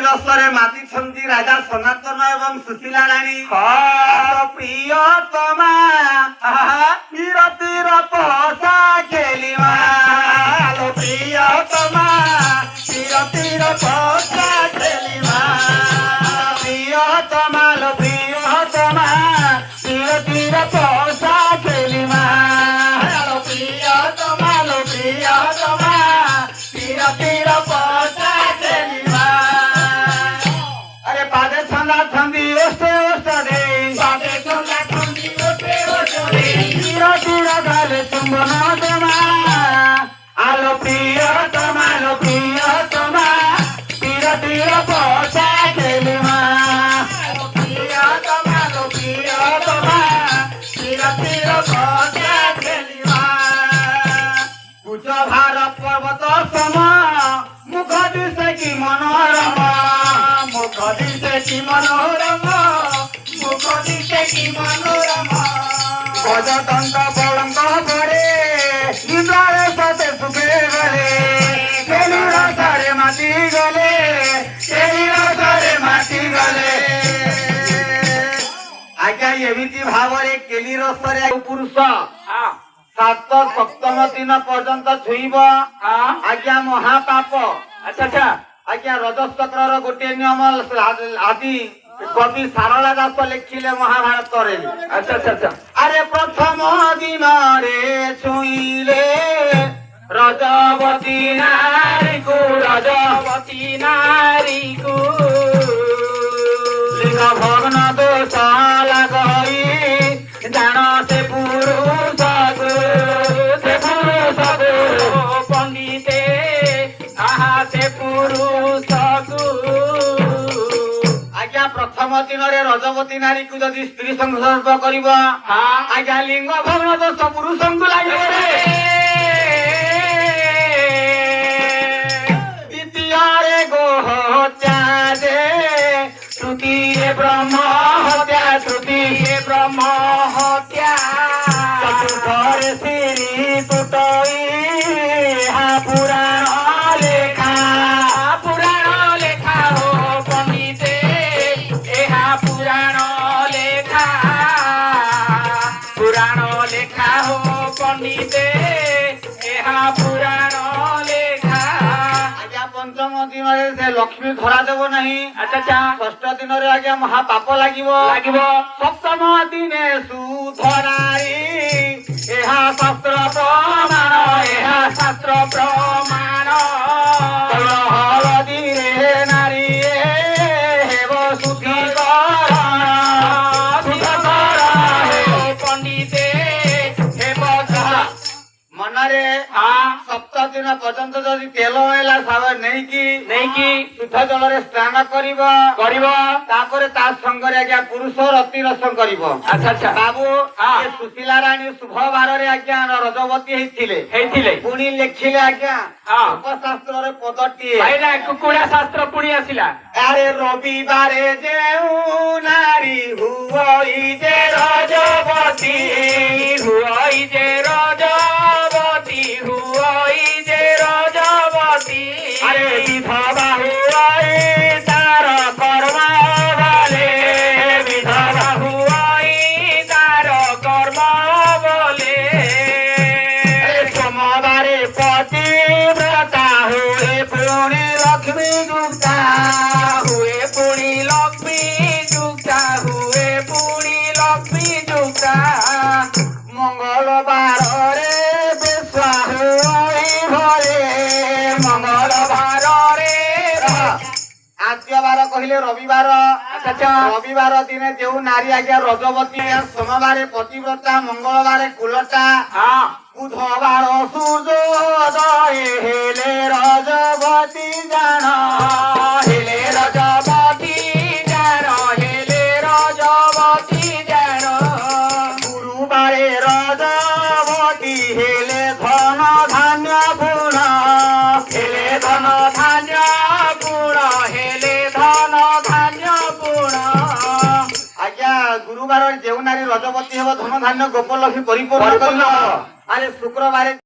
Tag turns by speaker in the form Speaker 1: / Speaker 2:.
Speaker 1: ରସରେ ମାତିଛନ୍ତି ରାଜା ସନାତନ ଏବଂ ସୁଶୀଲା ରାଣୀ। ପ୍ରିୟତମା ବିରତିର ପହସା ଖେଳିମା ପ୍ରିୟତମା ବିରତିର ପହସା ଖେଳିମା ପ୍ରିୟତମା ପ୍ରିୟତମା ବିରତିର ପହସା ଖେଳିମା ପ୍ରିୟତମା ପ୍ରିୟତମା ବିରତିର ପହସା ଖେଳିମା। ଆରେ ପାଦେ ଛନ୍ଦା ଛନ୍ଦି ଓଷ୍ଠେ ଓଷ୍ଠରେ ପାଦେ ଛନ୍ଦା ଛନ୍ଦି ଓଷ୍ଠେ ଓଷ୍ଠରେ ବିରତିର ଗାଲେ ଚୁମ୍ବନ ଦେମା ଆଲୋ ପ୍ରିୟତମା ପ୍ରିୟତମା ବିରତିର ପହସା ଖେଳିମା ପ୍ରିୟତମା ପ୍ରିୟତମା ବିରତିର ପହସା ଖେଳିମା। କୁଚ ଭାର ପର୍ବତ ସମ ମୁଖ ଦିଶେ କି ମନୋରମ ମୁଖ ଦିଶେ କି ମନୋରମ ମୁଖ ଦିଶେ କି ମନୋରମ ଗଜଦନ୍ତ ବଳଙ୍କ ଘରେ ନିଦ୍ରାରେ ସତେ ସୁଖେ ଗଲେ କେଲି ରସରେ ମାତି ଗଲେ କେଲି ରସରେ ମାତି ଗଲେ। ଆଜ୍ଞା ଏମିତି ଭାବରେ କେଲି ରସରେ ପୁରୁଷ 7 ସପ୍ତମ ଦିନ ପର୍ଯ୍ୟନ୍ତ ଛୁଇଁବ ଆଜ୍ଞା ମହାପାପ। ଆଚ୍ଛା ଆଜ୍ଞା ରଜଚକ୍ରର ଗୋଟିଏ ନିୟମ ଆଦି କବି ସାରଳା ଦାସ ଲେଖିଲେ ମହାଭାରତରେ। ଆଚ୍ଛା ଆରେ ପ୍ରଥମ ଦିନରେ ଛୁଇଁଲେ ରଜବତୀ ନାରୀକୁ ଲିଙ୍ଗ ଭଗ୍ନ ଦୋଷ ଲାଗଇ ଜାଣ ସେ ପୁରୁଷକୁ ପଣ୍ଡିତେ ସେ ପୁରୁଷକୁ। ଆଜ୍ଞା ପ୍ରଥମ ଦିନରେ ରଜବତୀ ନାରୀକୁ ଯଦି ସ୍ତ୍ରୀ ସଂସର୍ଗ କରିବ ଆଜ୍ଞା ଲିଙ୍ଗ ଭଗ୍ନ ଦୋଷ ପୁରୁଷଙ୍କୁ ଲାଗିବ। ଦ୍ୱିତୀୟରେ ଗୋହତ୍ୟା ଯେ ତୃତୀୟ ବ୍ରହ୍ମ ହତ୍ୟା ବ୍ରହ୍ମ ହତ୍ୟା ଚତୁର୍ଥରେ ଶ୍ରୀ ତୁଟଇ ପୁରାଣ ଲେଖା ହୋ ପଣ୍ଡିତେ ଏହା ପୁରାଣ ଲେଖା ହୋ ପଣ୍ଡିତେ ଏହା ପୁରାଣ ଲେଖା। ଆଜ୍ଞା ପଞ୍ଚମ ଦିନରେ ସେ ଲକ୍ଷ୍ମୀ ଧରା ଦେବ ନାହିଁ। ଆଚ୍ଛା ଷଷ୍ଠ ଦିନରେ ଆଜ୍ଞା ମହାପାପ ଲାଗିବ। ସପ୍ତମ ଦିନେ ସୁଧରାଇ ଏହା ଶାସ୍ତ୍ର ପ୍ରମାଣ ହଳଦୀରେ ନାରୀ ହେବ ଶୁଦ୍ଧିକରଣ ପଣ୍ଡିତେ ହେବ ମନରେ ସପ୍ତ ଦିନ ପର୍ଯ୍ୟନ୍ତ ଯଦି ତେଲ ହେଲା ନେଇକି ଶୁଦ୍ଧ ଜଳରେ ସ୍ନାନ କରିବ ତାପରେ ତା ସଙ୍ଗରେ ଆଜ୍ଞା ପୁରୁଷ ରତି ରସ କରିବ। ଆଚ୍ଛା ବାବୁ ସୁଶୀଲା ରାଣୀ ଶୁଭ ବାରରେ ଆଜ୍ଞା ରଜବତୀ ହେଇଥିଲେ ପୁଣି ଲେଖିଲେ ଆଜ୍ଞା ଶାସ୍ତ୍ରରେ ପଦଟିଏ କୁକୁଡ଼ା ଶାସ୍ତ୍ର ପୁଣି ଆସିଲା। ଆରେ ରବିବାରେ ଯେଉଁ ନାରୀ ହୁଇ ଯେ ରଜବତୀ ଆରେ ବିଧବା ହୁଇ ତାର କର୍ମ ବଲେ ବିଧବା ହୁଇ ତାର କର୍ମ ବଲେ সোমবারে পতিব্রতা হুয়ে পুণি লক্ষ্মী যুক্তা মঙ্গলবারে বেশা হুই ভরে মঙ্গলবারে আদ্যবার কহিলে রবিবার। রবিবার দিনে যে নারী আজ্ঞা রজবতী সোমবারে পতিব্রতা মঙ্গলবারে কুলটা বুধবার সূর্যোদয় হেলে রজবতী জান গুরুবারে রজবতী হেলে ধন ধান্য পুণ আজ্ঞা গুরুবার যে নারী রজবতী হব ধন ধান্য গোপলক্ষ্মী পরিপূর্ণ। আরে শুক্রবারে